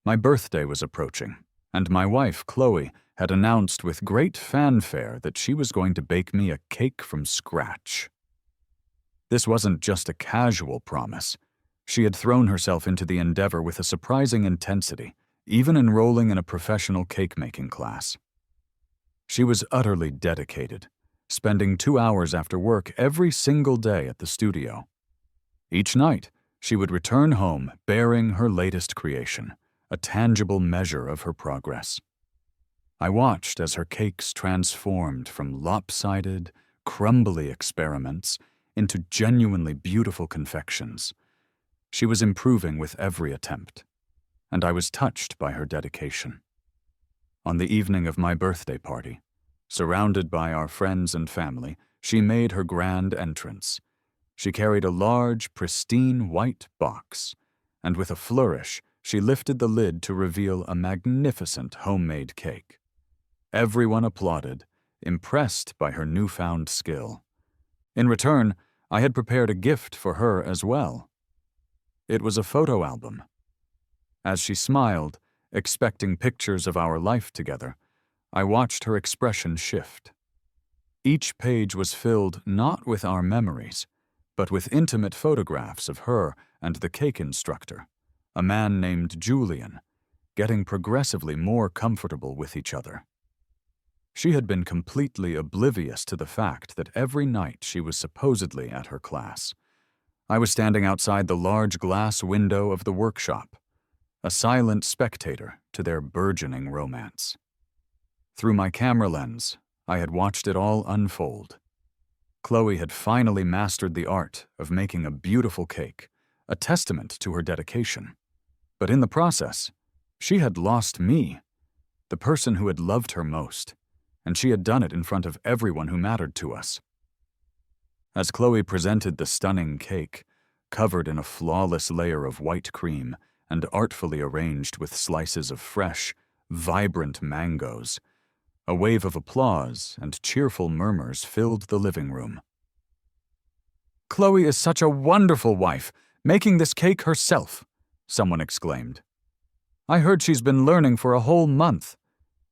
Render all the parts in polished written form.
My birthday was approaching, and my wife, Chloe, had announced with great fanfare that she was going to bake me a cake from scratch. This wasn't just a casual promise. She had thrown herself into the endeavor with a surprising intensity, even enrolling in a professional cake-making class. She was utterly dedicated, spending 2 hours after work every single day at the studio. Each night, she would return home bearing her latest creation, a tangible measure of her progress. I watched as her cakes transformed from lopsided, crumbly experiments into genuinely beautiful confections. She was improving with every attempt, and I was touched by her dedication. On the evening of my birthday party, surrounded by our friends and family, she made her grand entrance. She carried a large, pristine white box, and with a flourish, she lifted the lid to reveal a magnificent homemade cake. Everyone applauded, impressed by her newfound skill. In return, I had prepared a gift for her as well. It was a photo album. As she smiled, expecting pictures of our life together, I watched her expression shift. Each page was filled not with our memories, but with intimate photographs of her and the cake instructor, a man named Julian, getting progressively more comfortable with each other. She had been completely oblivious to the fact that every night she was supposedly at her class. I was standing outside the large glass window of the workshop, a silent spectator to their burgeoning romance. Through my camera lens, I had watched it all unfold. Chloe had finally mastered the art of making a beautiful cake, a testament to her dedication. But in the process, she had lost me, the person who had loved her most, and she had done it in front of everyone who mattered to us. As Chloe presented the stunning cake, covered in a flawless layer of white cream and artfully arranged with slices of fresh, vibrant mangoes, a wave of applause and cheerful murmurs filled the living room. "Chloe is such a wonderful wife, making this cake herself," someone exclaimed. "I heard she's been learning for a whole month.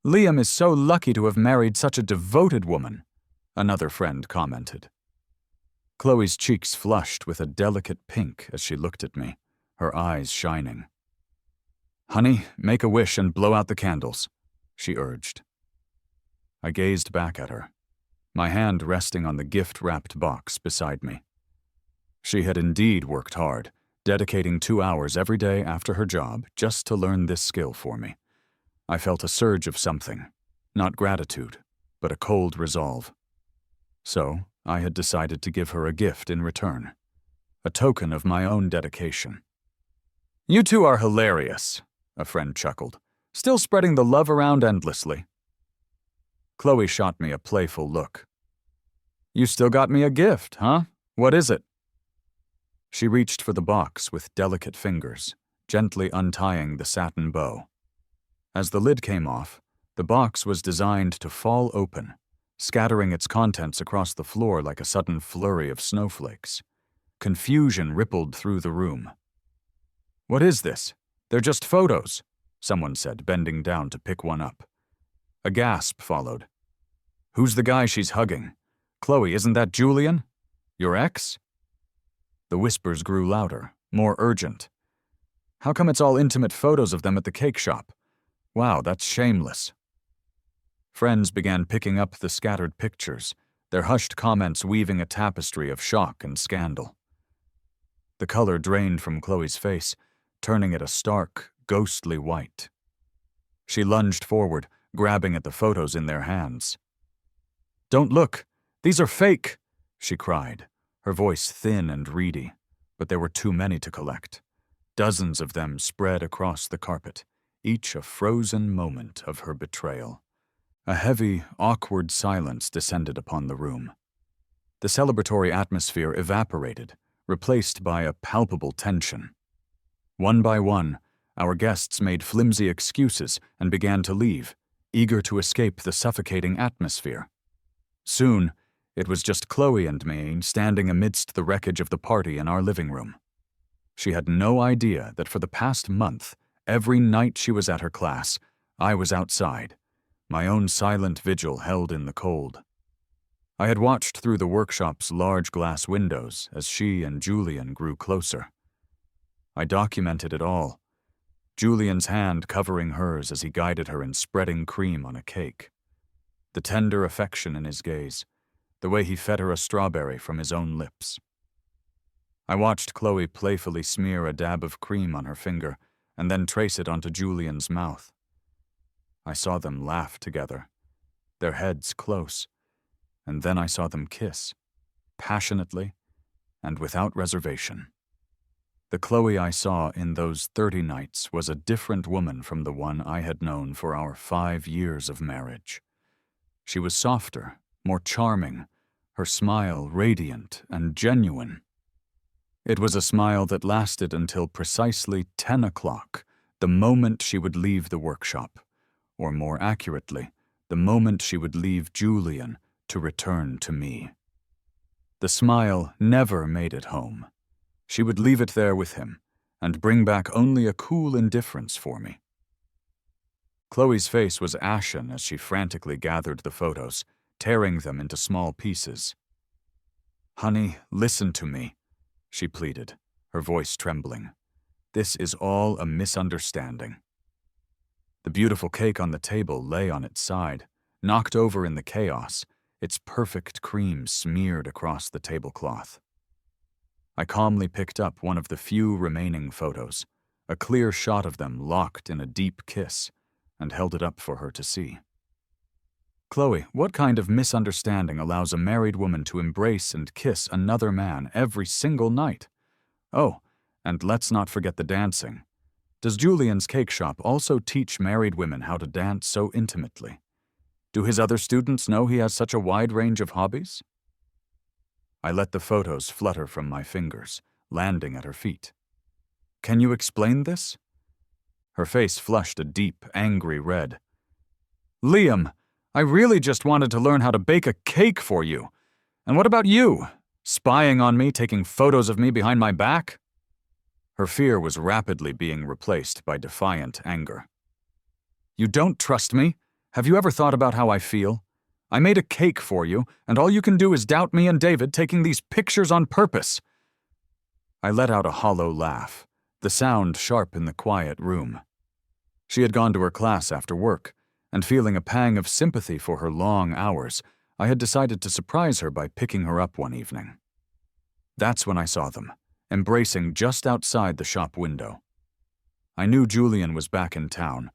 Liam is so lucky to have married such a devoted woman," another friend commented. Chloe's cheeks flushed with a delicate pink as she looked at me, her eyes shining. "Honey, make a wish and blow out the candles," she urged. I gazed back at her, my hand resting on the gift-wrapped box beside me. She had indeed worked hard, dedicating 2 hours every day after her job just to learn this skill for me. I felt a surge of something, not gratitude, but a cold resolve. So, I had decided to give her a gift in return, a token of my own dedication. "You two are hilarious," a friend chuckled, "still spreading the love around endlessly." Chloe shot me a playful look. "You still got me a gift, huh? What is it?" She reached for the box with delicate fingers, gently untying the satin bow. As the lid came off, the box was designed to fall open, scattering its contents across the floor like a sudden flurry of snowflakes. Confusion rippled through the room. "What is this? They're just photos," someone said, bending down to pick one up. A gasp followed. "Who's the guy she's hugging? Chloe, isn't that Julian? Your ex?" The whispers grew louder, more urgent. "How come it's all intimate photos of them at the cake shop? Wow, that's shameless." Friends began picking up the scattered pictures, their hushed comments weaving a tapestry of shock and scandal. The color drained from Chloe's face, turning it a stark, ghostly white. She lunged forward, grabbing at the photos in their hands. "Don't look! These are fake!" she cried, her voice thin and reedy, but there were too many to collect. Dozens of them spread across the carpet, each a frozen moment of her betrayal. A heavy, awkward silence descended upon the room. The celebratory atmosphere evaporated, replaced by a palpable tension. One by one, our guests made flimsy excuses and began to leave, eager to escape the suffocating atmosphere. Soon, it was just Chloe and me standing amidst the wreckage of the party in our living room. She had no idea that for the past month, Every night she was at her class, I was outside, my own silent vigil held in the cold. I had watched through the workshop's large glass windows as she and Julian grew closer. I documented it all, Julian's hand covering hers as he guided her in spreading cream on a cake, the tender affection in his gaze, the way he fed her a strawberry from his own lips. I watched Chloe playfully smear a dab of cream on her finger and then trace it onto Julian's mouth. I saw them laugh together, their heads close, and then I saw them kiss, passionately and without reservation. The Chloe I saw in those 30 nights was a different woman from the one I had known for our 5 years of marriage. She was softer, more charming, her smile radiant and genuine. It was a smile that lasted until precisely 10 o'clock, the moment she would leave the workshop, or more accurately, the moment she would leave Julian to return to me. The smile never made it home. She would leave it there with him, and bring back only a cool indifference for me. Chloe's face was ashen as she frantically gathered the photos, tearing them into small pieces. "Honey, listen to me," she pleaded, her voice trembling. "This is all a misunderstanding." The beautiful cake on the table lay on its side, knocked over in the chaos, its perfect cream smeared across the tablecloth. I calmly picked up one of the few remaining photos, a clear shot of them locked in a deep kiss, and held it up for her to see. "Chloe, what kind of misunderstanding allows a married woman to embrace and kiss another man every single night? Oh, and let's not forget the dancing. Does Julian's cake shop also teach married women how to dance so intimately? Do his other students know he has such a wide range of hobbies?" I let the photos flutter from my fingers, landing at her feet. "Can you explain this?" Her face flushed a deep, angry red. "Liam, I really just wanted to learn how to bake a cake for you. And what about you? Spying on me, taking photos of me behind my back?" Her fear was rapidly being replaced by defiant anger. "You don't trust me? Have you ever thought about how I feel? I made a cake for you, and all you can do is doubt me and David taking these pictures on purpose." I let out a hollow laugh, the sound sharp in the quiet room. She had gone to her class after work, and feeling a pang of sympathy for her long hours, I had decided to surprise her by picking her up one evening. That's when I saw them, embracing just outside the shop window. I knew Julian was back in town,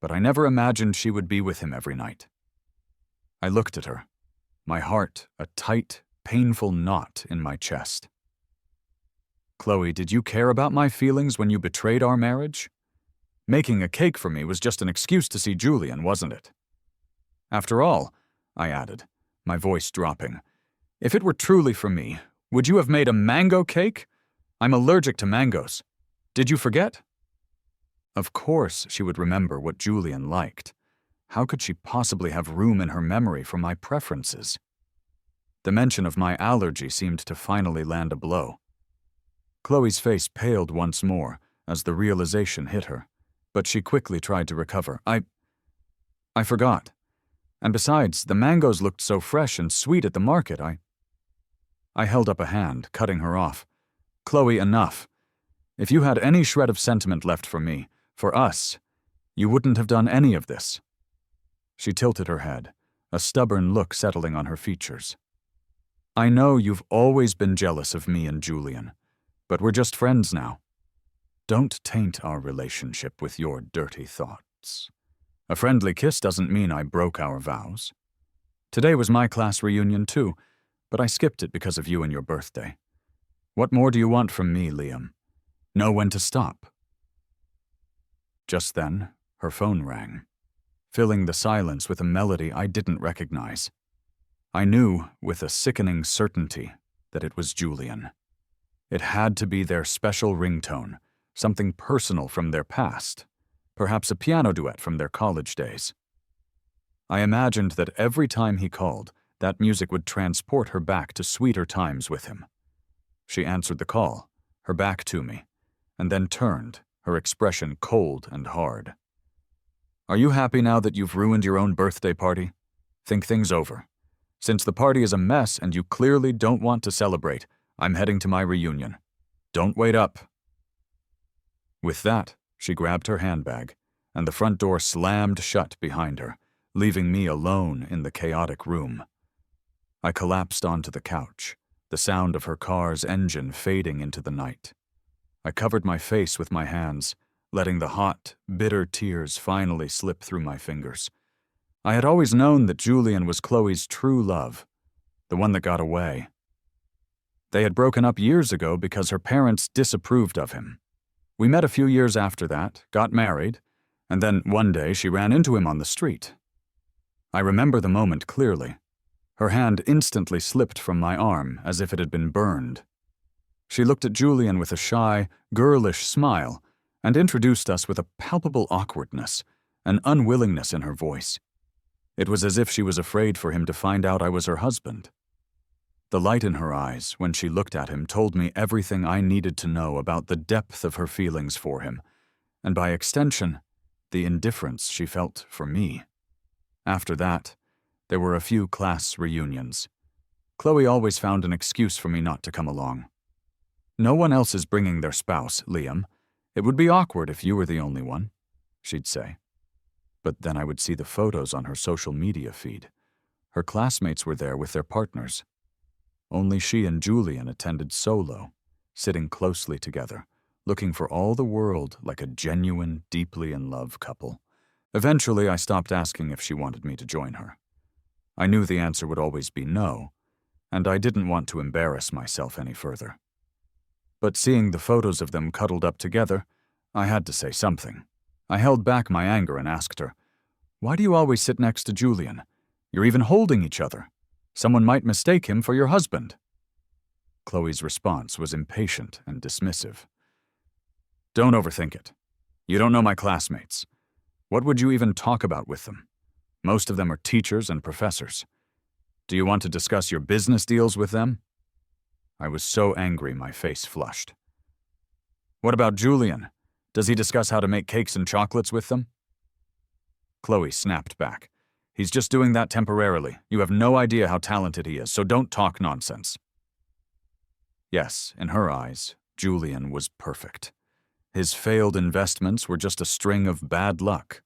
but I never imagined she would be with him every night. I looked at her, my heart a tight, painful knot in my chest. "Chloe, did you care about my feelings when you betrayed our marriage? Making a cake for me was just an excuse to see Julian, wasn't it? After all," I added, my voice dropping, "if it were truly for me, would you have made a mango cake? I'm allergic to mangoes. Did you forget?" Of course she would remember what Julian liked. How could she possibly have room in her memory for my preferences? The mention of my allergy seemed to finally land a blow. Chloe's face paled once more as the realization hit her, but she quickly tried to recover. I forgot. And besides, the mangoes looked so fresh and sweet at the market. I held up a hand, cutting her off. "Chloe, enough. If you had any shred of sentiment left for me, for us, you wouldn't have done any of this." She tilted her head, a stubborn look settling on her features. "I know you've always been jealous of me and Julian, but we're just friends now. Don't taint our relationship with your dirty thoughts. A friendly kiss doesn't mean I broke our vows. Today was my class reunion too, but I skipped it because of you and your birthday. What more do you want from me, Liam? Know when to stop." Just then, her phone rang, filling the silence with a melody I didn't recognize. I knew, with a sickening certainty, that it was Julian. It had to be their special ringtone, something personal from their past, perhaps a piano duet from their college days. I imagined that every time he called, that music would transport her back to sweeter times with him. She answered the call, her back to me, and then turned, her expression cold and hard. "Are you happy now that you've ruined your own birthday party? Think things over. Since the party is a mess and you clearly don't want to celebrate, I'm heading to my reunion. Don't wait up." With that, she grabbed her handbag, and the front door slammed shut behind her, leaving me alone in the chaotic room. I collapsed onto the couch, the sound of her car's engine fading into the night. I covered my face with my hands, letting the hot, bitter tears finally slip through my fingers. I had always known that Julian was Chloe's true love, the one that got away. They had broken up years ago because her parents disapproved of him. We met a few years after that, got married, and then one day she ran into him on the street. I remember the moment clearly. Her hand instantly slipped from my arm as if it had been burned. She looked at Julian with a shy, girlish smile and introduced us with a palpable awkwardness, an unwillingness in her voice. It was as if she was afraid for him to find out I was her husband. The light in her eyes when she looked at him told me everything I needed to know about the depth of her feelings for him, and by extension, the indifference she felt for me. After that, there were a few class reunions. Chloe always found an excuse for me not to come along. "No one else is bringing their spouse, Liam. It would be awkward if you were the only one," she'd say. But then I would see the photos on her social media feed. Her classmates were there with their partners. Only she and Julian attended solo, sitting closely together, looking for all the world like a genuine, deeply in love couple. Eventually, I stopped asking if she wanted me to join her. I knew the answer would always be no, and I didn't want to embarrass myself any further. But seeing the photos of them cuddled up together, I had to say something. I held back my anger and asked her, "Why do you always sit next to Julian? You're even holding each other. Someone might mistake him for your husband." Chloe's response was impatient and dismissive. "Don't overthink it. You don't know my classmates. What would you even talk about with them? Most of them are teachers and professors. Do you want to discuss your business deals with them?" I was so angry my face flushed. "What about Julian? Does he discuss how to make cakes and chocolates with them?" Chloe snapped back. "He's just doing that temporarily. You have no idea how talented he is, so don't talk nonsense." Yes, in her eyes, Julian was perfect. His failed investments were just a string of bad luck.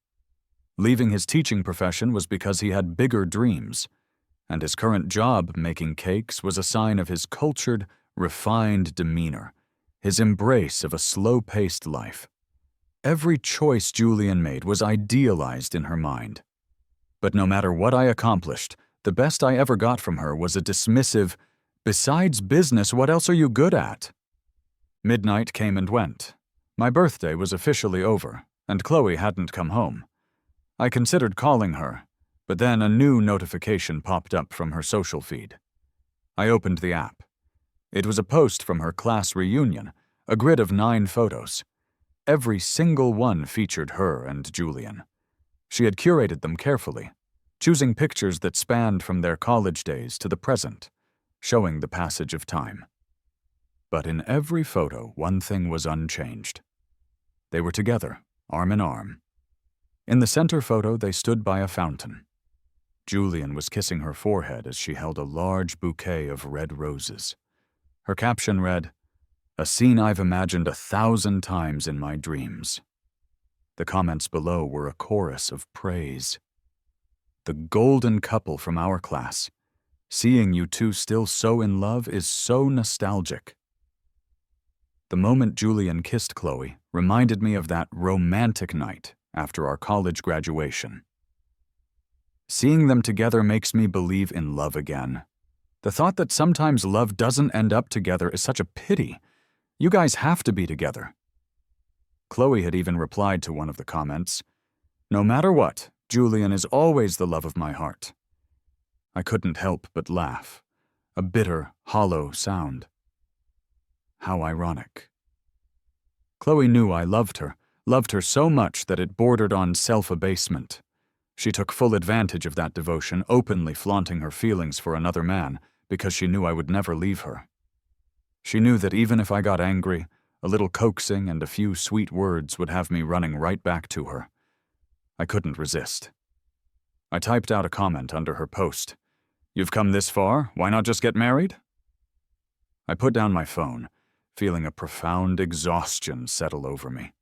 Leaving his teaching profession was because he had bigger dreams, and his current job making cakes was a sign of his cultured, refined demeanor, his embrace of a slow-paced life. Every choice Julian made was idealized in her mind. But no matter what I accomplished, the best I ever got from her was a dismissive, "Besides business, what else are you good at?" Midnight came and went. My birthday was officially over, and Chloe hadn't come home. I considered calling her, but then a new notification popped up from her social feed. I opened the app. It was a post from her class reunion, a grid of 9 photos. Every single one featured her and Julian. She had curated them carefully, choosing pictures that spanned from their college days to the present, showing the passage of time. But in every photo, one thing was unchanged. They were together, arm in arm. In the center photo, they stood by a fountain. Julian was kissing her forehead as she held a large bouquet of red roses. Her caption read, "A scene I've imagined 1,000 times in my dreams." The comments below were a chorus of praise. "The golden couple from our class. Seeing you two still so in love is so nostalgic." The moment Julian kissed Chloe reminded me of that romantic night after our college graduation. Seeing them together makes me believe in love again. The thought that sometimes love doesn't end up together is such a pity. You guys have to be together. Chloe had even replied to one of the comments, "No matter what, Julian is always the love of my heart." I couldn't help but laugh, a bitter, hollow sound. How ironic. Chloe knew I loved her so much that it bordered on self-abasement. She took full advantage of that devotion, openly flaunting her feelings for another man because she knew I would never leave her. She knew that even if I got angry, A little coaxing and a few sweet words would have me running right back to her. I couldn't resist. I typed out a comment under her post. "You've come this far, why not just get married?" I put down my phone, feeling a profound exhaustion settle over me.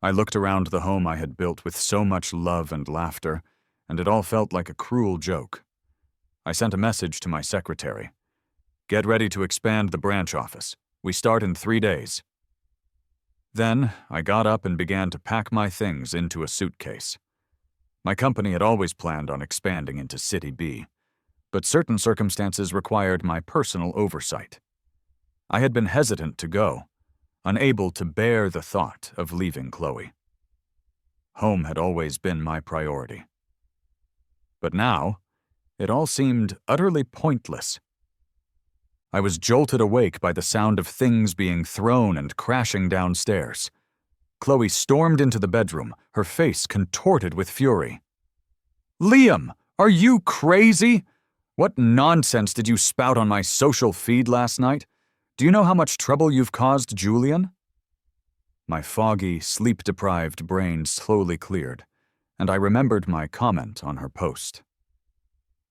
I looked around the home I had built with so much love and laughter, and it all felt like a cruel joke. I sent a message to my secretary. "Get ready to expand the branch office. We start in 3 days." Then, I got up and began to pack my things into a suitcase. My company had always planned on expanding into City B, but certain circumstances required my personal oversight. I had been hesitant to go, unable to bear the thought of leaving Chloe. Home had always been my priority. But now, it all seemed utterly pointless. I was jolted awake by the sound of things being thrown and crashing downstairs. Chloe stormed into the bedroom, her face contorted with fury. "Liam, are you crazy? What nonsense did you spout on my social feed last night? Do you know how much trouble you've caused Julian?" My foggy, sleep-deprived brain slowly cleared, and I remembered my comment on her post.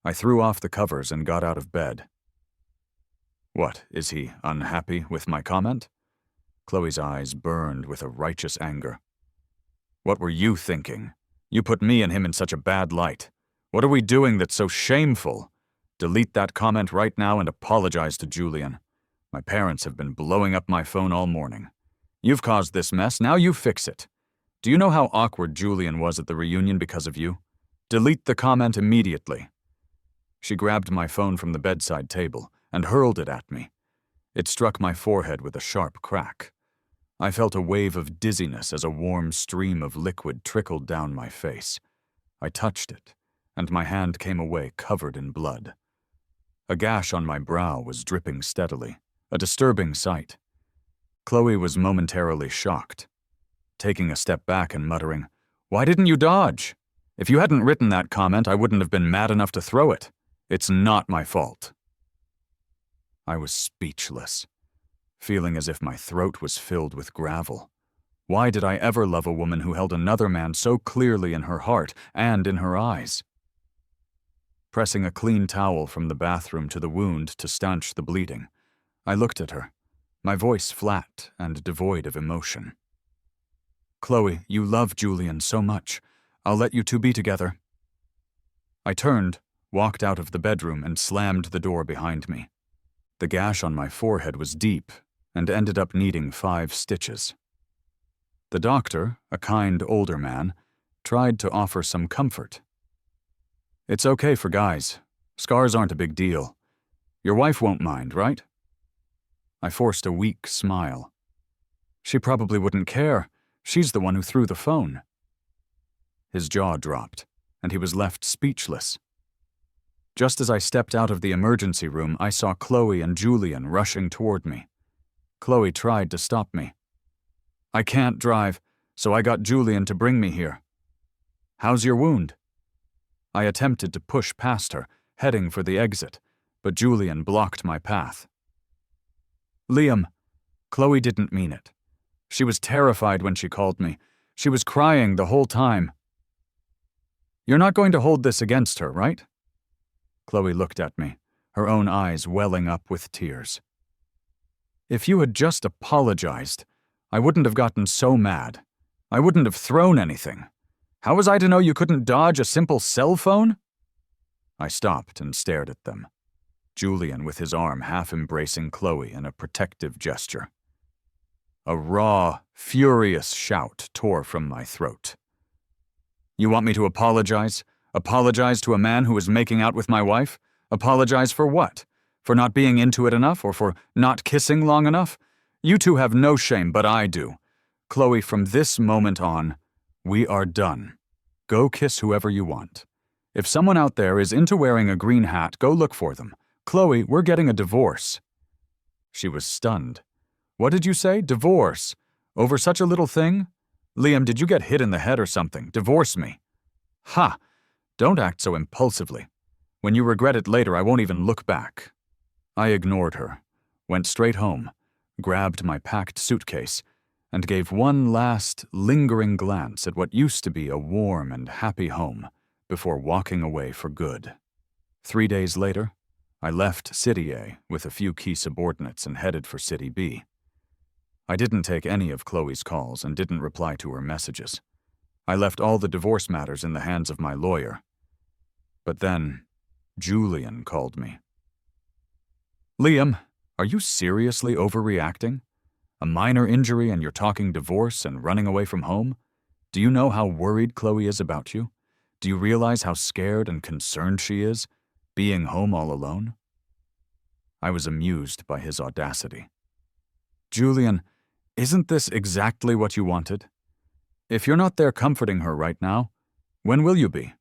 I threw off the covers and got out of bed. What, is he unhappy with my comment? Chloe's eyes burned with a righteous anger. "What were you thinking? You put me and him in such a bad light. What are we doing that's so shameful? Delete that comment right now and apologize to Julian. My parents have been blowing up my phone all morning. You've caused this mess, now you fix it. Do you know how awkward Julian was at the reunion because of you? Delete the comment immediately." She grabbed my phone from the bedside table and hurled it at me. It struck my forehead with a sharp crack. I felt a wave of dizziness as a warm stream of liquid trickled down my face. I touched it, and my hand came away covered in blood. A gash on my brow was dripping steadily, a disturbing sight. Chloe was momentarily shocked, taking a step back and muttering, "Why didn't you dodge? If you hadn't written that comment, I wouldn't have been mad enough to throw it. It's not my fault." I was speechless, feeling as if my throat was filled with gravel. Why did I ever love a woman who held another man so clearly in her heart and in her eyes? Pressing a clean towel from the bathroom to the wound to stanch the bleeding, I looked at her, my voice flat and devoid of emotion. "Chloe, you love Julian so much. I'll let you two be together." I turned, walked out of the bedroom, and slammed the door behind me. The gash on my forehead was deep and ended up needing 5 stitches. The doctor, a kind older man, tried to offer some comfort. "It's okay for guys. Scars aren't a big deal. Your wife won't mind, right?" I forced a weak smile. "She probably wouldn't care. She's the one who threw the phone." His jaw dropped, and he was left speechless. Just as I stepped out of the emergency room, I saw Chloe and Julian rushing toward me. Chloe tried to stop me. "I can't drive, so I got Julian to bring me here." "How's your wound?" I attempted to push past her, heading for the exit, but Julian blocked my path. "Liam, Chloe didn't mean it. She was terrified when she called me. She was crying the whole time." "You're not going to hold this against her, right?" Chloe looked at me, her own eyes welling up with tears. "If you had just apologized, I wouldn't have gotten so mad. I wouldn't have thrown anything. How was I to know you couldn't dodge a simple cell phone?" I stopped and stared at them, Julian with his arm half embracing Chloe in a protective gesture. A raw, furious shout tore from my throat. "You want me to apologize? Apologize to a man who was making out with my wife? Apologize for what? For not being into it enough, or for not kissing long enough? You two have no shame, but I do. Chloe, from this moment on, we are done. Go kiss whoever you want. If someone out there is into wearing a green hat, go look for them. Chloe, we're getting a divorce." She was stunned. "What did you say? Divorce? Over such a little thing? Liam, did you get hit in the head or something? Divorce me." "Ha! Don't act so impulsively. When you regret it later, I won't even look back." I ignored her, went straight home, grabbed my packed suitcase, and gave one last, lingering glance at what used to be a warm and happy home before walking away for good. 3 days later, I left City A with a few key subordinates and headed for City B. I didn't take any of Chloe's calls and didn't reply to her messages. I left all the divorce matters in the hands of my lawyer. But then, Julian called me. "Liam, are you seriously overreacting? A minor injury and you're talking divorce and running away from home? Do you know how worried Chloe is about you? Do you realize how scared and concerned she is, being home all alone?" I was amused by his audacity. "Julian, isn't this exactly what you wanted? If you're not there comforting her right now, when will you be?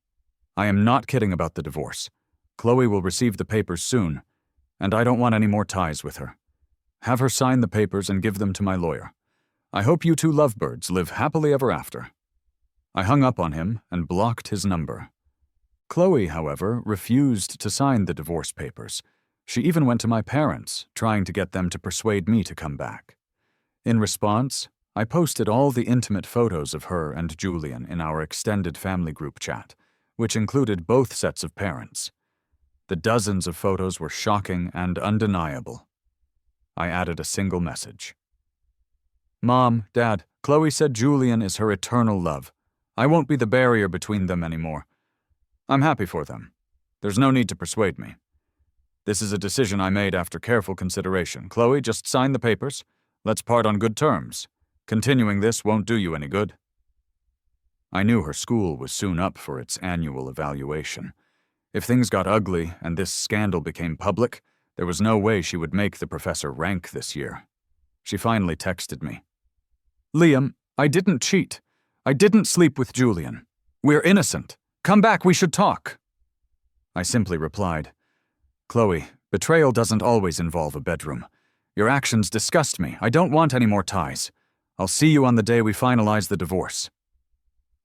I am not kidding about the divorce. Chloe will receive the papers soon, and I don't want any more ties with her. Have her sign the papers and give them to my lawyer. I hope you two lovebirds live happily ever after." I hung up on him and blocked his number. Chloe, however, refused to sign the divorce papers. She even went to my parents, trying to get them to persuade me to come back. In response, I posted all the intimate photos of her and Julian in our extended family group chat, which included both sets of parents. The dozens of photos were shocking and undeniable. I added a single message. "Mom, Dad, Chloe said Julian is her eternal love. I won't be the barrier between them anymore. I'm happy for them. There's no need to persuade me. This is a decision I made after careful consideration. Chloe, just sign the papers. Let's part on good terms. Continuing this won't do you any good." I knew her school was soon up for its annual evaluation. If things got ugly and this scandal became public, there was no way she would make the professor rank this year. She finally texted me. "Liam, I didn't cheat. I didn't sleep with Julian. We're innocent. Come back, we should talk." I simply replied, "Chloe, betrayal doesn't always involve a bedroom. Your actions disgust me. I don't want any more ties. I'll see you on the day we finalize the divorce."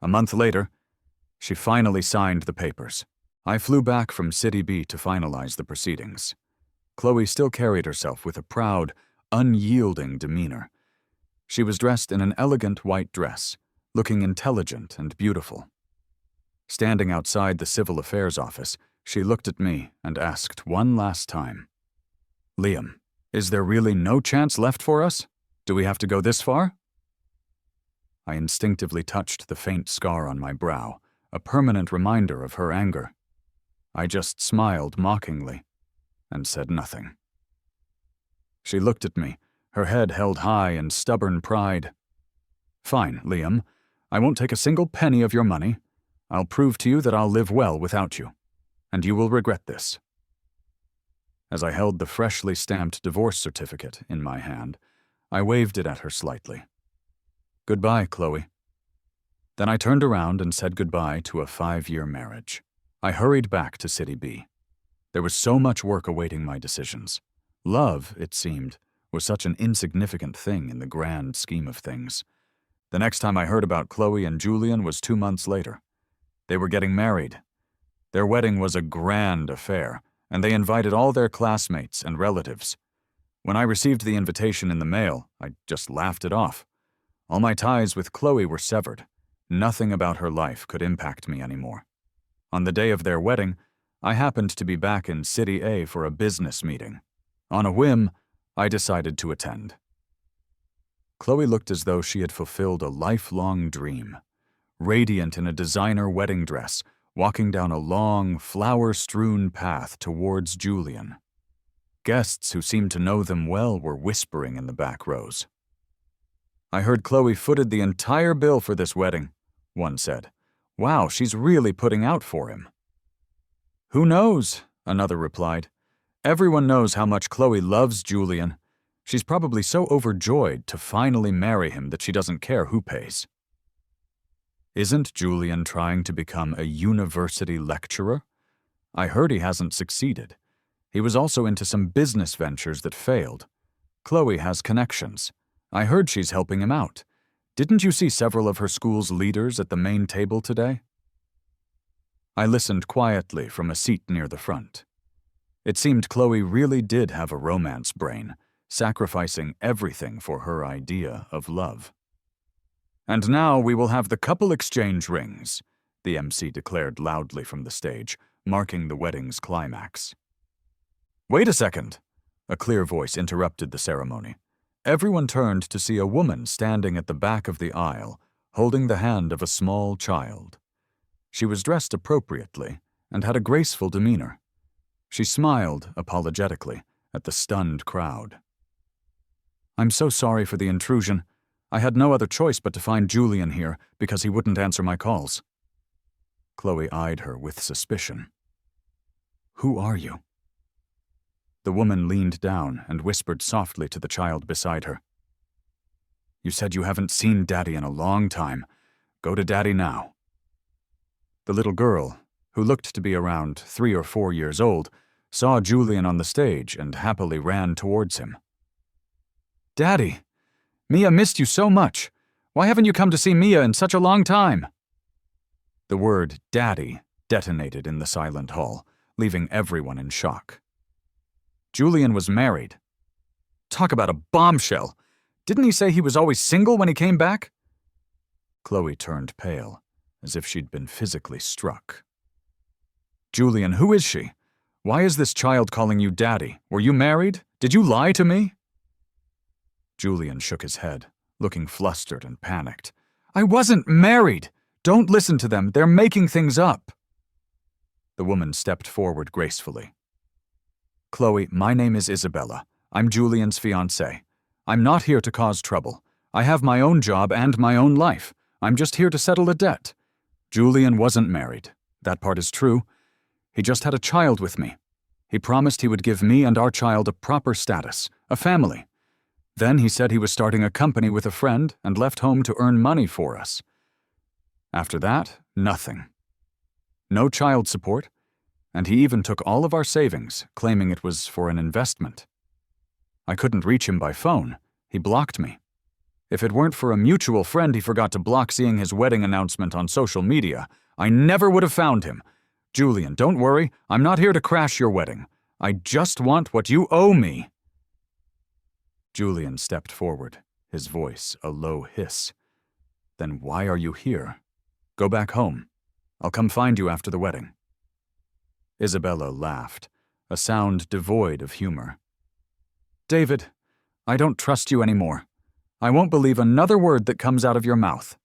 A month later, she finally signed the papers. I flew back from City B to finalize the proceedings. Chloe still carried herself with a proud, unyielding demeanor. She was dressed in an elegant white dress, looking intelligent and beautiful. Standing outside the Civil Affairs office, she looked at me and asked one last time, "Liam, is there really no chance left for us? Do we have to go this far?" I instinctively touched the faint scar on my brow, a permanent reminder of her anger. I just smiled mockingly and said nothing. She looked at me, her head held high in stubborn pride. "Fine, Liam. I won't take a single penny of your money. I'll prove to you that I'll live well without you, and you will regret this." As I held the freshly stamped divorce certificate in my hand, I waved it at her slightly. "Goodbye, Chloe." Then I turned around and said goodbye to a 5-year marriage. I hurried back to City B. There was so much work awaiting my decisions. Love, it seemed, was such an insignificant thing in the grand scheme of things. The next time I heard about Chloe and Julian was 2 months later. They were getting married. Their wedding was a grand affair, and they invited all their classmates and relatives. When I received the invitation in the mail, I just laughed it off. All my ties with Chloe were severed. Nothing about her life could impact me anymore. On the day of their wedding, I happened to be back in City A for a business meeting. On a whim, I decided to attend. Chloe looked as though she had fulfilled a lifelong dream. Radiant in a designer wedding dress, walking down a long, flower-strewn path towards Julian. Guests who seemed to know them well were whispering in the back rows. "I heard Chloe footed the entire bill for this wedding," one said. "Wow, she's really putting out for him." "Who knows?" another replied. "Everyone knows how much Chloe loves Julian. She's probably so overjoyed to finally marry him that she doesn't care who pays." Isn't Julian trying to become a university lecturer? I heard he hasn't succeeded. He was also into some business ventures that failed. Chloe has connections. I heard she's helping him out. Didn't you see several of her school's leaders at the main table today? I listened quietly from a seat near the front. It seemed Chloe really did have a romance brain, sacrificing everything for her idea of love. "And now we will have the couple exchange rings," the MC declared loudly from the stage, marking the wedding's climax. "Wait a second," a clear voice interrupted the ceremony. Everyone turned to see a woman standing at the back of the aisle, holding the hand of a small child. She was dressed appropriately and had a graceful demeanor. She smiled apologetically at the stunned crowd. "I'm so sorry for the intrusion. I had no other choice but to find Julian here because he wouldn't answer my calls." Chloe eyed her with suspicion. "Who are you?" The woman leaned down and whispered softly to the child beside her. "You said you haven't seen Daddy in a long time. Go to Daddy now." The little girl, who looked to be around 3 or 4 years old, saw Julian on the stage and happily ran towards him. "Daddy, Mia missed you so much. Why haven't you come to see Mia in such a long time?" The word Daddy detonated in the silent hall, leaving everyone in shock. Julian was married. Talk about a bombshell! Didn't he say he was always single when he came back? Chloe turned pale, as if she'd been physically struck. "Julian, who is she? Why is this child calling you Daddy? Were you married? Did you lie to me?" Julian shook his head, looking flustered and panicked. "I wasn't married! Don't listen to them, they're making things up." The woman stepped forward gracefully. "Chloe, my name is Isabella. I'm Julian's fiancée. I'm not here to cause trouble. I have my own job and my own life. I'm just here to settle a debt. Julian wasn't married. That part is true. He just had a child with me. He promised he would give me and our child a proper status, a family. Then he said he was starting a company with a friend and left home to earn money for us. After that, nothing. No child support, and he even took all of our savings, claiming it was for an investment. I couldn't reach him by phone. He blocked me. If it weren't for a mutual friend he forgot to block seeing his wedding announcement on social media, I never would have found him. Julian, don't worry, I'm not here to crash your wedding. I just want what you owe me." Julian stepped forward, his voice a low hiss. "Then why are you here? Go back home. I'll come find you after the wedding." Isabella laughed, a sound devoid of humor. "David, I don't trust you anymore. I won't believe another word that comes out of your mouth.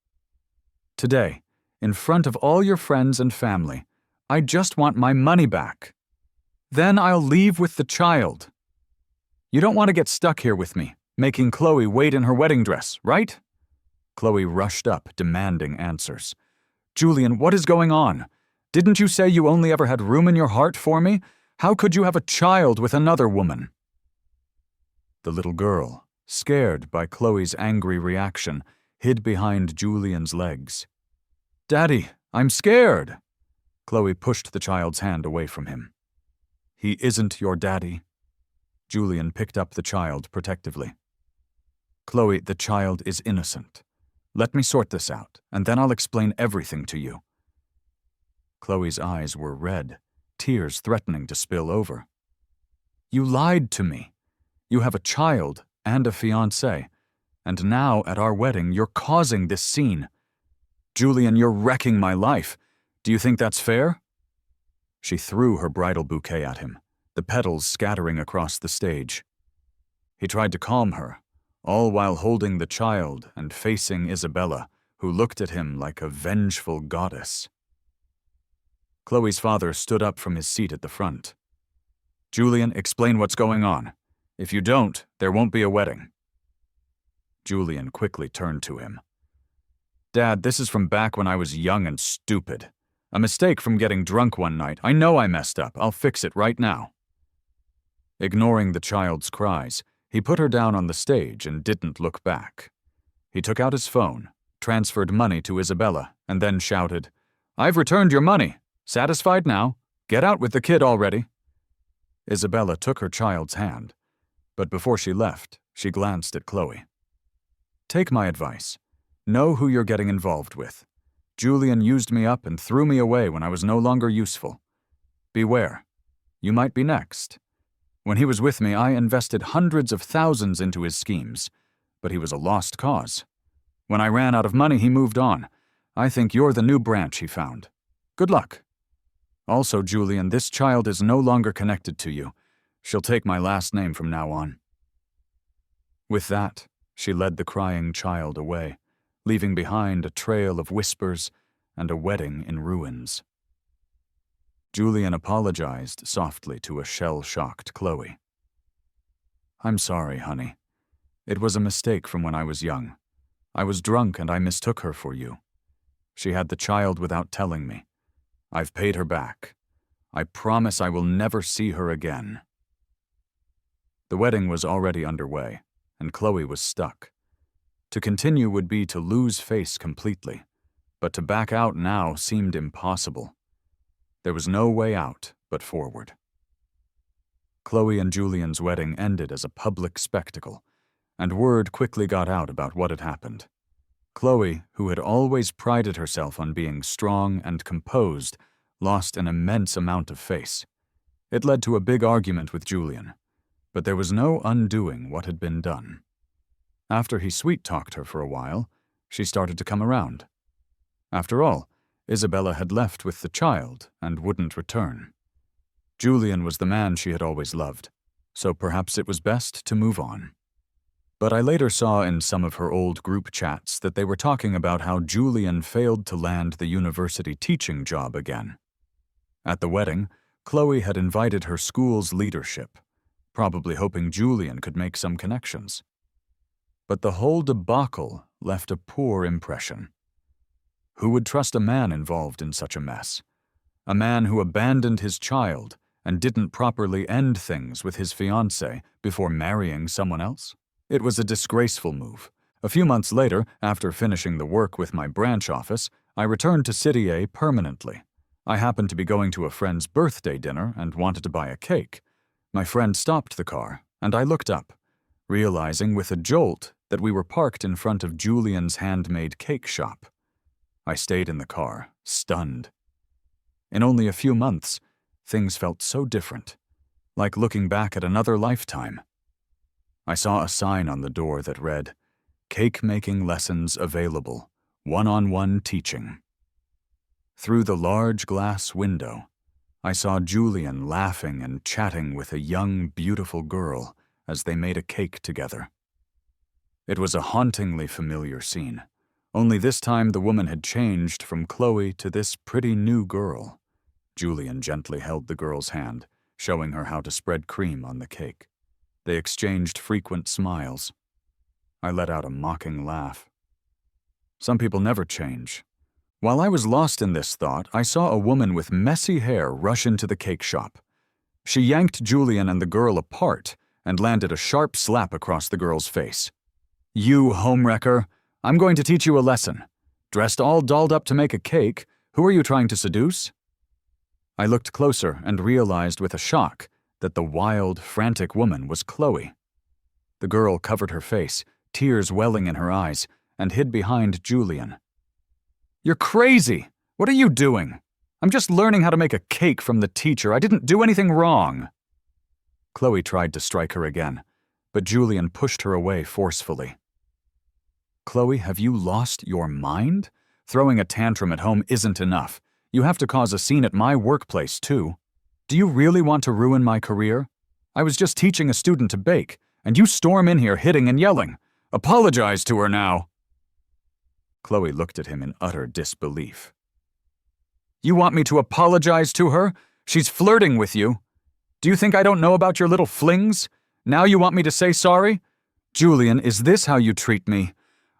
Today, in front of all your friends and family, I just want my money back. Then I'll leave with the child. You don't want to get stuck here with me, making Chloe wait in her wedding dress, right?" Chloe rushed up, demanding answers. "Julian, what is going on? Didn't you say you only ever had room in your heart for me? How could you have a child with another woman?" The little girl, scared by Chloe's angry reaction, hid behind Julian's legs. "Daddy, I'm scared." Chloe pushed the child's hand away from him. "He isn't your daddy." Julian picked up the child protectively. "Chloe, the child is innocent. Let me sort this out, and then I'll explain everything to you." Chloe's eyes were red, tears threatening to spill over. "You lied to me. You have a child and a fiancé, and now at our wedding you're causing this scene. Julian, you're wrecking my life. Do you think that's fair?" She threw her bridal bouquet at him, the petals scattering across the stage. He tried to calm her, all while holding the child and facing Isabella, who looked at him like a vengeful goddess. Chloe's father stood up from his seat at the front. "Julian, explain what's going on. If you don't, there won't be a wedding." Julian quickly turned to him. "Dad, this is from back when I was young and stupid. A mistake from getting drunk one night. I know I messed up. I'll fix it right now." Ignoring the child's cries, he put her down on the stage and didn't look back. He took out his phone, transferred money to Isabella, and then shouted, "I've returned your money. Satisfied now? Get out with the kid already." Isabella took her child's hand, but before she left, she glanced at Chloe. "Take my advice. Know who you're getting involved with. Julian used me up and threw me away when I was no longer useful. Beware. You might be next. When he was with me, I invested hundreds of thousands into his schemes, but he was a lost cause. When I ran out of money, he moved on. I think you're the new branch he found. Good luck. Also, Julian, this child is no longer connected to you. She'll take my last name from now on." With that, she led the crying child away, leaving behind a trail of whispers and a wedding in ruins. Julian apologized softly to a shell-shocked Chloe. "I'm sorry, honey. It was a mistake from when I was young. I was drunk and I mistook her for you. She had the child without telling me. I've paid her back. I promise I will never see her again." The wedding was already underway, and Chloe was stuck. To continue would be to lose face completely, but to back out now seemed impossible. There was no way out but forward. Chloe and Julian's wedding ended as a public spectacle, and word quickly got out about what had happened. Chloe, who had always prided herself on being strong and composed, lost an immense amount of face. It led to a big argument with Julian, but there was no undoing what had been done. After he sweet-talked her for a while, she started to come around. After all, Isabella had left with the child and wouldn't return. Julian was the man she had always loved, so perhaps it was best to move on. But I later saw in some of her old group chats that they were talking about how Julian failed to land the university teaching job again. At the wedding, Chloe had invited her school's leadership, probably hoping Julian could make some connections. But the whole debacle left a poor impression. Who would trust a man involved in such a mess? A man who abandoned his child and didn't properly end things with his fiancée before marrying someone else? It was a disgraceful move. A few months later, after finishing the work with my branch office, I returned to City A permanently. I happened to be going to a friend's birthday dinner and wanted to buy a cake. My friend stopped the car, and I looked up, realizing with a jolt that we were parked in front of Julian's handmade cake shop. I stayed in the car, stunned. In only a few months, things felt so different, like looking back at another lifetime. I saw a sign on the door that read, "Cake-making lessons available, one-on-one teaching." Through the large glass window, I saw Julian laughing and chatting with a young, beautiful girl as they made a cake together. It was a hauntingly familiar scene, only this time the woman had changed from Chloe to this pretty new girl. Julian gently held the girl's hand, showing her how to spread cream on the cake. They exchanged frequent smiles. I let out a mocking laugh. Some people never change. While I was lost in this thought, I saw a woman with messy hair rush into the cake shop. She yanked Julian and the girl apart and landed a sharp slap across the girl's face. "You homewrecker, I'm going to teach you a lesson. Dressed all dolled up to make a cake, who are you trying to seduce?" I looked closer and realized with a shock that the wild, frantic woman was Chloe. The girl covered her face, tears welling in her eyes, and hid behind Julian. "You're crazy! What are you doing? I'm just learning how to make a cake from the teacher. I didn't do anything wrong." Chloe tried to strike her again, but Julian pushed her away forcefully. "Chloe, have you lost your mind? Throwing a tantrum at home isn't enough. You have to cause a scene at my workplace, too. Do you really want to ruin my career? I was just teaching a student to bake, and you storm in here hitting and yelling. Apologize to her now." Chloe looked at him in utter disbelief. "You want me to apologize to her? She's flirting with you. Do you think I don't know about your little flings? Now you want me to say sorry? Julian, is this how you treat me?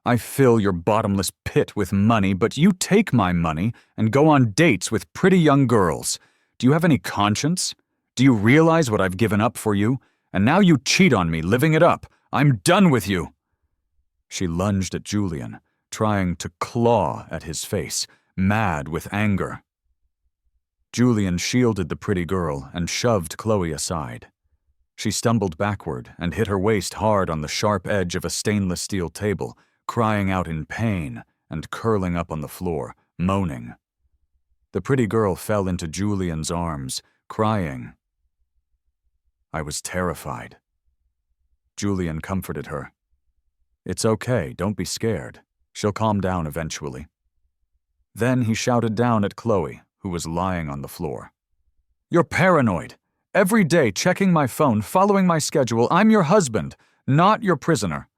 I fill your bottomless pit with money, but you take my money and go on dates with pretty young girls. Do you have any conscience? Do you realize what I've given up for you? And now you cheat on me, living it up. I'm done with you." She lunged at Julian, trying to claw at his face, mad with anger. Julian shielded the pretty girl and shoved Chloe aside. She stumbled backward and hit her waist hard on the sharp edge of a stainless steel table, crying out in pain and curling up on the floor, moaning. The pretty girl fell into Julian's arms, crying. I was terrified. Julian comforted her. "It's okay, don't be scared. She'll calm down eventually." Then he shouted down at Chloe, who was lying on the floor. "You're paranoid. Every day checking my phone, following my schedule. I'm your husband, not your prisoner.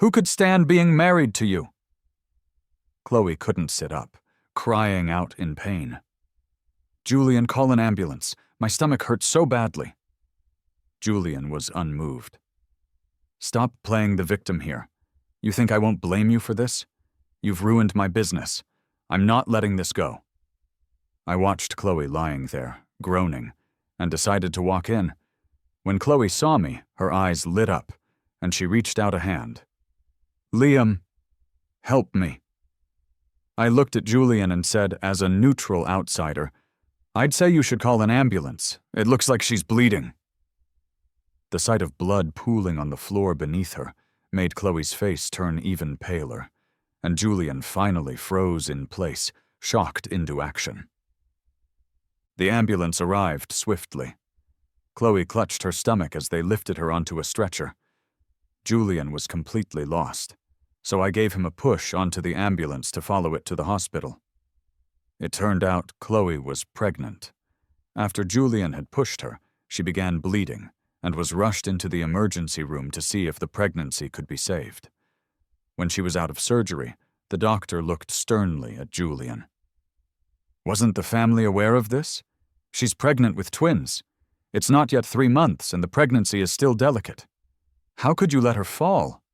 Who could stand being married to you?" Chloe couldn't sit up, crying out in pain. "Julian, call an ambulance. My stomach hurts so badly." Julian was unmoved. "Stop playing the victim here. You think I won't blame you for this? You've ruined my business. I'm not letting this go." I watched Chloe lying there, groaning, and decided to walk in. When Chloe saw me, her eyes lit up, and she reached out a hand. "Liam, help me." I looked at Julian and said, as a neutral outsider, "I'd say you should call an ambulance. It looks like she's bleeding." The sight of blood pooling on the floor beneath her made Chloe's face turn even paler, and Julian finally froze in place, shocked into action. The ambulance arrived swiftly. Chloe clutched her stomach as they lifted her onto a stretcher. Julian was completely lost, so I gave him a push onto the ambulance to follow it to the hospital. It turned out Chloe was pregnant. After Julian had pushed her, she began bleeding and was rushed into the emergency room to see if the pregnancy could be saved. When she was out of surgery, the doctor looked sternly at Julian. "Wasn't the family aware of this? She's pregnant with twins. It's not yet 3 months and the pregnancy is still delicate. How could you let her fall?"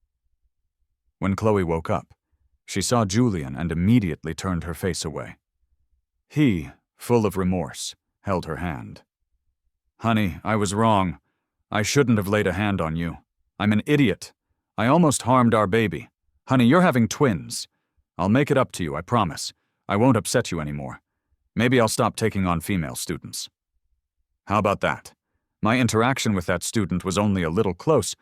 When Chloe woke up, she saw Julian and immediately turned her face away. He, full of remorse, held her hand. "Honey, I was wrong. I shouldn't have laid a hand on you. I'm an idiot. I almost harmed our baby. Honey, you're having twins. I'll make it up to you, I promise. I won't upset you anymore. Maybe I'll stop taking on female students." How about that? My interaction with that student was only a little close,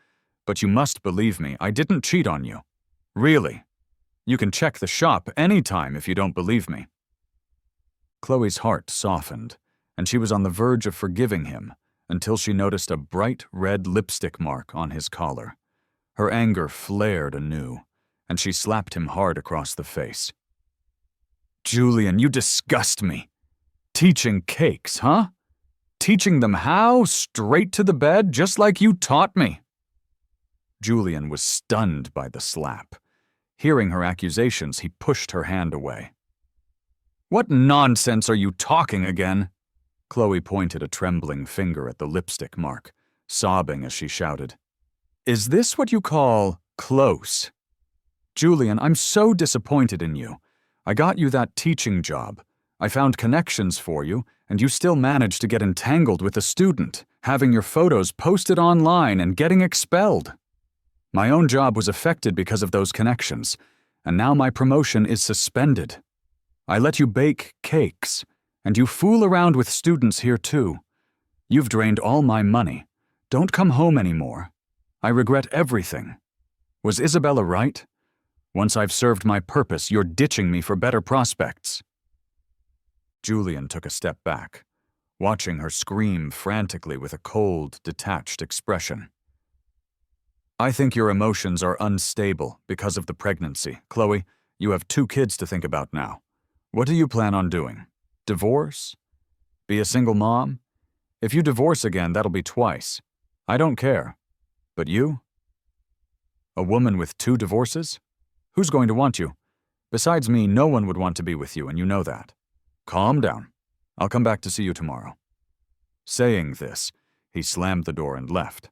but you must believe me, I didn't cheat on you. Really. You can check the shop anytime if you don't believe me. Chloe's heart softened, and she was on the verge of forgiving him until she noticed a bright red lipstick mark on his collar. Her anger flared anew, and she slapped him hard across the face. "Julian, you disgust me. Teaching cakes, huh? Teaching them how? Straight to the bed, just like you taught me." Julian was stunned by the slap. Hearing her accusations, he pushed her hand away. "What nonsense are you talking again?" Chloe pointed a trembling finger at the lipstick mark, sobbing as she shouted, "Is this what you call close? Julian, I'm so disappointed in you. I got you that teaching job. I found connections for you, and you still managed to get entangled with a student, having your photos posted online and getting expelled. My own job was affected because of those connections, and now my promotion is suspended. I let you bake cakes, and you fool around with students here too. You've drained all my money. Don't come home anymore. I regret everything. Was Isabella right? Once I've served my purpose, you're ditching me for better prospects." Julian took a step back, watching her scream frantically with a cold, detached expression. "I think your emotions are unstable because of the pregnancy. Chloe, you have 2 kids to think about now. What do you plan on doing? Divorce? Be a single mom? If you divorce again, that'll be twice. I don't care. But you? A woman with 2 divorces? Who's going to want you? Besides me, no one would want to be with you, and you know that. Calm down. I'll come back to see you tomorrow." Saying this, he slammed the door and left.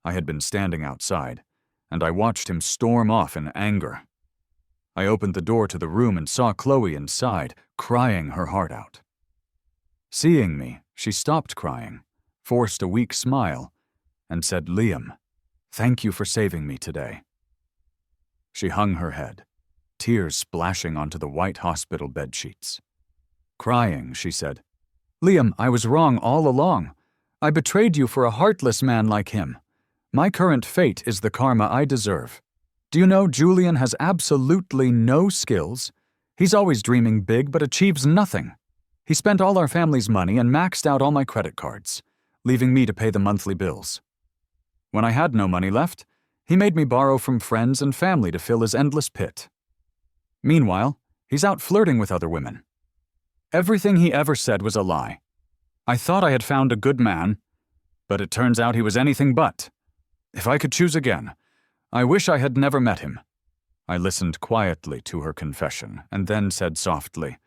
I had been standing outside, and I watched him storm off in anger. I opened the door to the room and saw Chloe inside, crying her heart out. Seeing me, she stopped crying, forced a weak smile, and said, "Liam, thank you for saving me today." She hung her head, tears splashing onto the white hospital bedsheets. Crying, she said, "Liam, I was wrong all along. I betrayed you for a heartless man like him. My current fate is the karma I deserve. Do you know Julian has absolutely no skills? He's always dreaming big but achieves nothing. He spent all our family's money and maxed out all my credit cards. leaving me to pay the monthly bills. When I had no money left, he made me borrow from friends and family to fill his endless pit. Meanwhile, he's out flirting with other women. Everything he ever said was a lie. I thought I had found a good man, but it turns out he was anything but. If I could choose again, I wish I had never met him. I listened quietly to her confession and then said softly,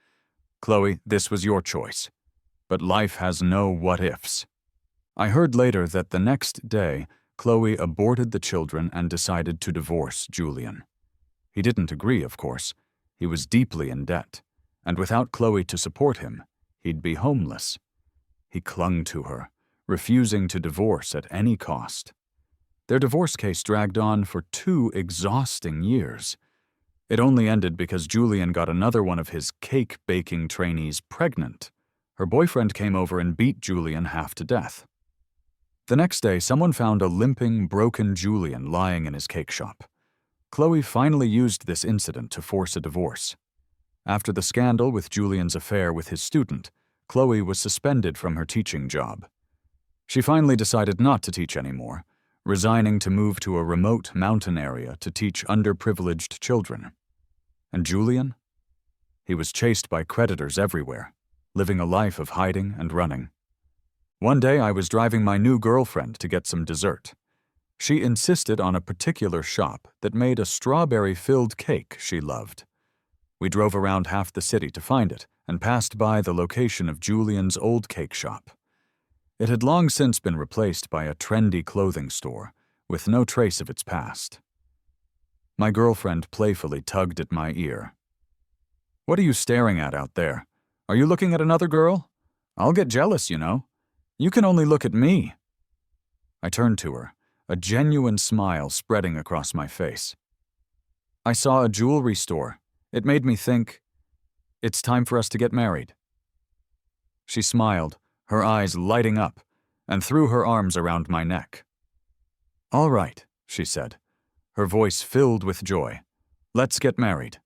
"Chloe, this was your choice, but life has no what-ifs." I heard later that the next day, Chloe aborted the children and decided to divorce Julian. He didn't agree, of course. He was deeply in debt, and without Chloe to support him, he'd be homeless. He clung to her, refusing to divorce at any cost. Their divorce case dragged on for 2 exhausting years. It only ended because Julian got another one of his cake-baking trainees pregnant. Her boyfriend came over and beat Julian half to death. The next day, someone found a limping, broken Julian lying in his cake shop. Chloe finally used this incident to force a divorce. After the scandal with Julian's affair with his student, Chloe was suspended from her teaching job. She finally decided not to teach anymore, resigning to move to a remote mountain area to teach underprivileged children. And Julian? He was chased by creditors everywhere, living a life of hiding and running. One day I was driving my new girlfriend to get some dessert. She insisted on a particular shop that made a strawberry-filled cake she loved. We drove around half the city to find it and passed by the location of Julian's old cake shop. It had long since been replaced by a trendy clothing store, with no trace of its past. My girlfriend playfully tugged at my ear. "What are you staring at out there? Are you looking at another girl? I'll get jealous, you know. You can only look at me." I turned to her, a genuine smile spreading across my face. "I saw a jewelry store. It made me think, it's time for us to get married." She smiled, her eyes lighting up, and threw her arms around my neck. "All right," she said, her voice filled with joy. "Let's get married."